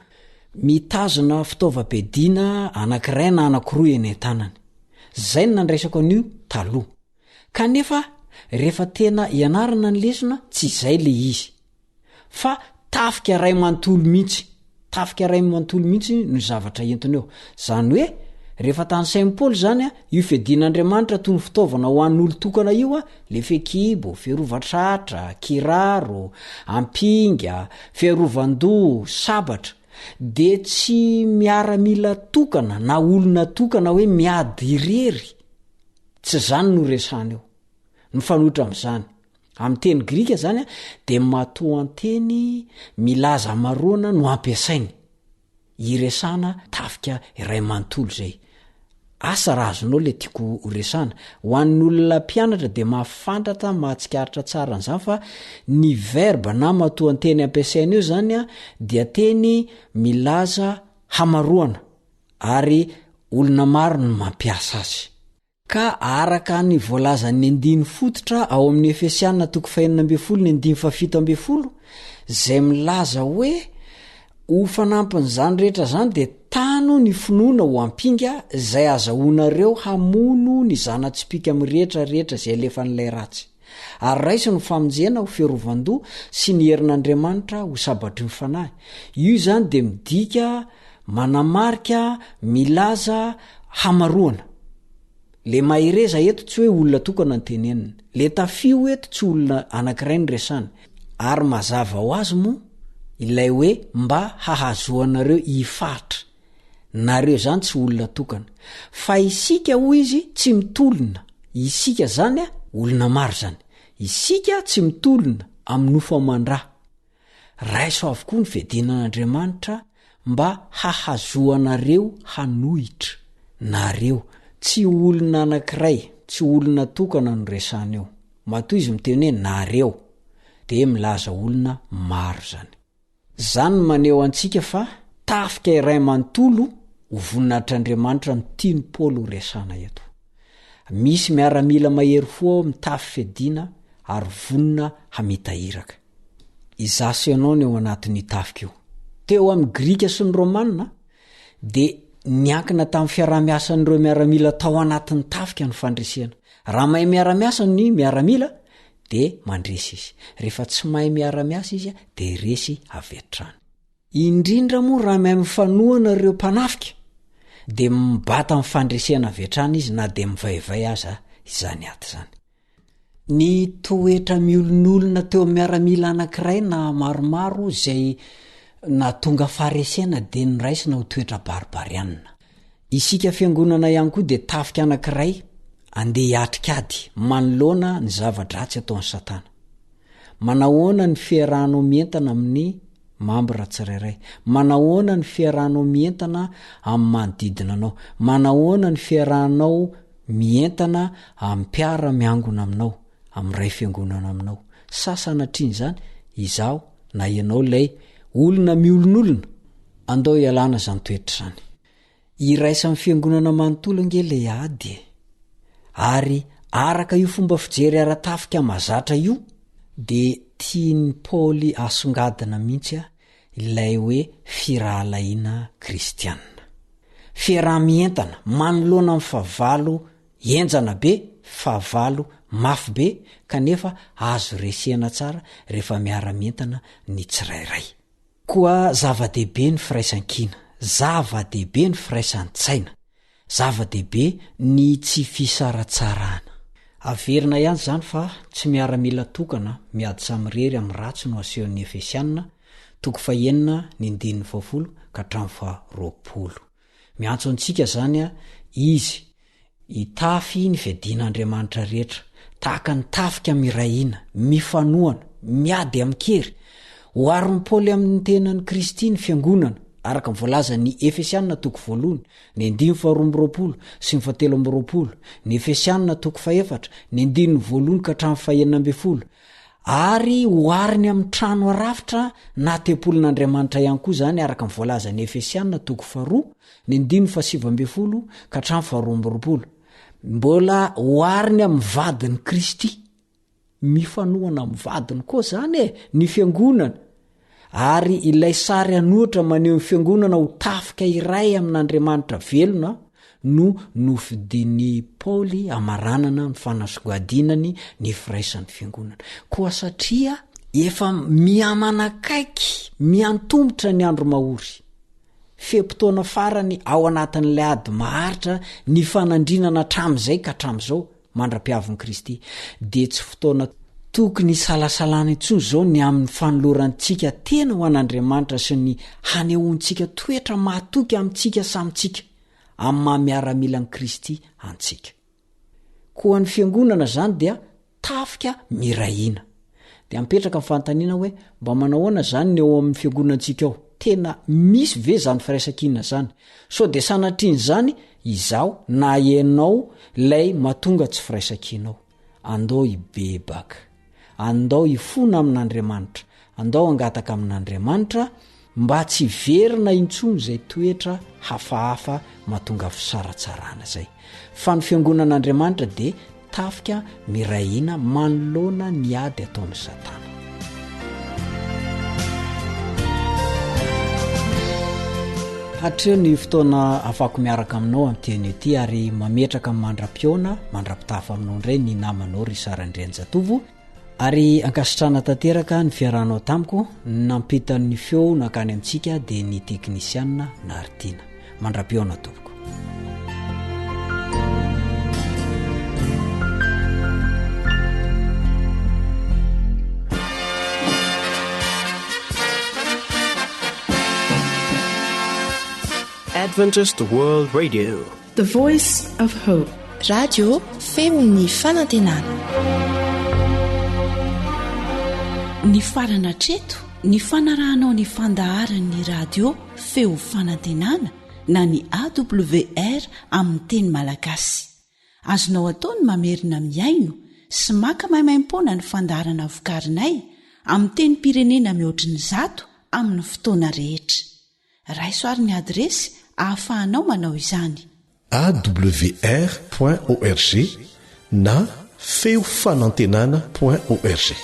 mitazona fitaovam-piadiana anankiray na anankiroa eny an-tanany. Zay no nandraisako an'io taloha. Kanefa rehefa tena ianarana ny lesona tsy izay le izy. Fa tafika ray manontolo mihitsy. Tafika ray manontolo mihitsy no zavatra entiny eo. Zany hoe rehefa tany Saint Paul zany io fiadian'Andriamanitra toy ny fitaovana ho an'olo tokana io le fekibo, fiarovatratra, kiraro, ampinga, fiarovan-doha, sabatra dia tsy miara-mila tokana na olona tokana hoe miady irery. Tsy zany no resana eo. Ny fanotra amin'izany amin'ny teny Grika zany dia matoan-teny milaza maroana no ampiasainy. Iresana tafika iray manontolo zay. Asa raha azonao le tiako resana. Ho an'ny olona mpianatra dia mahafantatra mahatsikaritra tsara an'izany fa ny verba na matoan-teny ampiasaina eo zany dia teny milaza hamaroana ary olona maro no mampiasa azy. Ka araka ny voalazan'ny 9 fototra ao amin'ny Efesiana 5:7-7 zay milaza hoe ho fanampin'izany rehetra zany dia tano ny finoana ho ampinga izay azahoanareo hamono ny zana-tsipika amin'ny rehetrarehetra izay alefan'ilay ratsy. Ary raisy ny famonjena ho fiarovan-doha sy ny herin'Andriamanitra ho sabatry ny fanahy. Io zany dia midika manamarika milaza hamaroana. Le mahireza eto tsy hoe olona tokana ny tenenina. Le tafio eto tsy olona anankiray ny resana. Ary mazava ho azy moa ilay hoe mba hahazoanareo hifatra. Nareo zany tsy olona tokana. Fa isika ho izy tsy mitolona. Isika zany olona maro zany. Isika tsy mitolona amin'ny nofo aman-draha. Raiso avokoa ny fiadian'Andriamanitra mba hahazoanareo hanohitra. Nareo tsy olona anankiray, tsy olona tokana no resana eo. Matoa izy miteny hoe nareo dia milaza olona maro zany. Zany maneho antsika fa tafika iray manontolo ho voninahitr'Andriamanitra mitiny Paoly ho resana eto. Misy miaramila mahery fo ao mitafy fiadiana ary vonina hamitahiraka. izaso ianao ny eo anatin'ny tafika io teo amin'ny grika sy ny romanina de niankina tamin'ny fiarah-miasan'ireo miaramila tao anatin'ny tafika ny fandresena raha mahay miara-miasa ny miaramila de mandresy izy rehefa tsy mahay miara-miasa izy de resy avetrany indrindra moa raha mahay mifanoana ireo mpanafika de mibata amin'ny fandresena avetrany izy na de mivaivay aza izany aty zany ny toetra miolon'olona teo miaramila anankiray na maromaro zay na tonga faharesena de ny raisina ho toetra baribarianina isika fiangonana ihany koa de tafika anankiray andeha hiatrikady manoloana ny zava-dratsy ataon'ny satana manahoana ny fiarahanao mientana amin'ny mambra tsirairay manahoana ny fiarahanao mientana amin'ny manodidina anao manahoana ny fiarahanao mientana amin'ny mpiara miangona aminao amin'ny ray fiangonana aminao sasana triny zany izao na ianao lay olona miolon'olona andao ialana zany toetra zany iraisan'ny fiangonana manontolo ngele ady ary araka io fomba fijery ara-tafika mazatra io de tiany Paoly asongadina mihitsy ilay hoe firahalaina kristianina fiarah-mientana manoloana amin'ny favalo enjana be favalo mafy be kanefa azo resena tsara rehefa miara-mientana ny tsirairay koa zava-dehibe ny firaisan-kina zava-dehibe ny firaisan-tsaina zava-dehibe ny tsy fisaratsarana averina ihany zany fa tsy miara-mila tokana miady samirery amin'ny ratsy no asehon'ny Efesianina 4:9 ka 10 miantso antsika zany izy itafy ny fiadian'Andriamanitra rehetra tahaka ny tafika mirahina mifanoana miady amin'ny kery hoarin'ny Paoly amin'ny tenan'ny Kristy ny fiangonana araka mivolaza ny Efesianina 1 ny 9:20 sy ny 7:20 ny Efesianina 4 ny 9:1 ka 9:12 ary hoariny amin'ny trano arafitra na tempolin'Andriamanitra ihany koa zany araka mivolaza ny Efesianina 2 ny 9:17 ka 12:20 mbola hoariny amin'ny vadiny Kristy mifanoana amin'ny vadiny koa zany ny fiangonana ary ilay sary anoatra maneho ny fiangonana ho tafika iray amin'Andriamanitra velona no nofidiny Paoly amaranana ny fanasongadinany ny firaisan'ny fiangonana koa satria efa miamanakaiky miantombotra ny andro mahory fepotona farany ao anatin'ilay ady maharitra ny fanandrinana tram'izay ka tram'izao mandra-piavin'i Kristy de tsy fotoana tokony salasalana intsony zao ny amin'ny fanolorantsika tena ho an'Andriamanitra sy ny hanehoantsika toetra mahatoky amintsika samitsika amin'ny mahamiara-mila ny Kristy antsika koa ny fiangonana zany dia tafika mirahina de ampetraka amin'ny fanontaniana hoe mba manahoana zany ny eo amin'ny fiangonantsika ao tena misy ve zany firaisan-kinina zany so de sanatriny zany izao na ianao lay mahatonga tsy firaisan-kinao andao ibebaka andao ifona amin'Andriamanitra andao angataka amin'Andriamanitra mba tsy verina intsony zay toetra hafahafa mahatonga fisaratsarana zay fa ny fiangonan'Andriamanitra de tafika mirahina manoloana ny ady ataon'ny satana hatreo ny fotoana afako miaraka aminao amin'teny ity ary mametraka amin'ny mandra-piona mandra-pitafa aminao indray ny namanao ry Sarandrianjatovo ary ankasitrana tanteraka ny fiarahanao tamiko nampitan'ny feo nakany amintsika de ny teknisianina Nartina mandra-piona tompoko Adventist World Radio, The Voice of Hope. Radio feon'ny fanantenana. Ny farana treto, ny fanarahanao ny fandaharan'ny radio feo fanantenana na ny AWR amin'ny teny malagasy. Azonao atao ny mamerina miaino sy maka maimaimpoana ny fandaharana vokarinay amin'ny teny pirenena mihoatriny 100 amin'ny fotoana rehetra. Raisoaryn'ny adresy ahafahanao manao izany. awr.org na feofanantenana.org.